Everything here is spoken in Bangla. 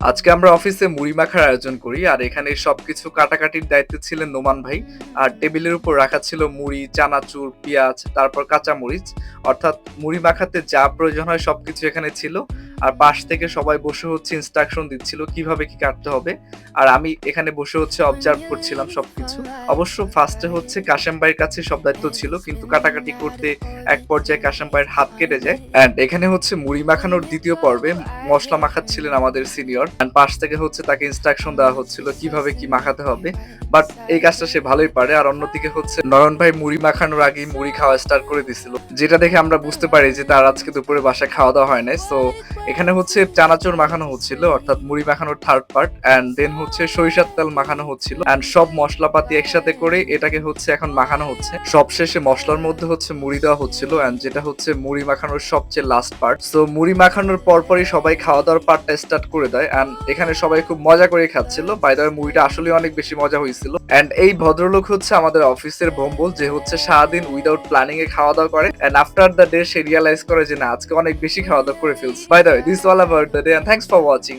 আজকে আমরা অফিসে মুড়ি মাখার আয়োজন করি আর এখানে সবকিছু কাটাকাটির দায়িত্বে ছিলেন নোমান ভাই। আর টেবিলের উপর রাখা ছিল মুড়ি, চানাচুর, পেঁয়াজ, তারপর কাঁচামরিচ। অর্থাৎ মুড়ি মাখাতে যা প্রয়োজন হয় সবকিছু এখানে ছিল। আর পাশ থেকে সবাই বসে হচ্ছে ইনস্ট্রাকশন দিচ্ছিল কিভাবে কি কাটতে হবে। আর আমি এখানে বসে হচ্ছে অবজার্ভ করছিলাম সবকিছু। অবশ্য ফার্স্টে হচ্ছে কাশেম ভাইয়ের কাছে সব দায়িত্ব ছিল, কিন্তু কাটাকাটি করতে এক পর্যায়ে কাশেম ভাইয়ের হাত কেটে যায়। অ্যান্ড এখানে হচ্ছে মুড়ি মাখানোর দ্বিতীয় পর্বে মশলা মাখাচ্ছিলেন আমাদের সিনিয়র, অ্যান্ড পাশ থেকে হচ্ছে তাকে ইনস্ট্রাকশন দেওয়া হচ্ছিল কিভাবে কি মাখাতে হবে। বাট এই কাজটা সে ভালোই পারে। আর অন্যদিকে হচ্ছে নয়ন ভাই মুড়ি মাখানোর আগেই মুড়ি খাওয়া স্টার্ট করে দিছিল, যেটা দেখে আমরা বুঝতে পারি যে তার আজকে দুপুরে বাসায় খাওয়া দাওয়া হয় নাই। সো এখানে হচ্ছে চানাচুর মাখানো হচ্ছিল, অর্থাৎ মুড়ি মাখানোর থার্ড পার্ট, অ্যান্ড দেন হচ্ছে সরিষার তেল মাখানো হচ্ছিল, অ্যান্ড সব মশলাপাতি একসাথে করে এটাকে হচ্ছে এখন মাখানো হচ্ছে। সব শেষে মশলার মধ্যে হচ্ছে মুড়ি দেওয়া হচ্ছিল, অ্যান্ড যেটা হচ্ছে মুড়ি মাখানোর সবচেয়ে লাস্ট পার্ট। সো মুড়ি মাখানোর পরপরই সবাই খাওয়া দাওয়ার পার্টটা স্টার্ট করে দেয়, অ্যান্ড এখানে সবাই খুব মজা করে খাচ্ছিল। বাই দ্য ওয়ে মুড়িটা আসলে অনেক বেশি মজা হয়েছিল। অ্যান্ড এই ভদ্রলোক হচ্ছে আমাদের অফিসের ভম্বল, যে হচ্ছে সারাদিন উইদাউট প্ল্যানিং এ খাওয়া দাওয়া করে, এন্ড আফটার দ্য ডে সে রিয়ালাইজ করে যে না, আজকে অনেক বেশি খাওয়া দাওয়া করে ফেলছে। By the way this all about the day, and thanks for watching.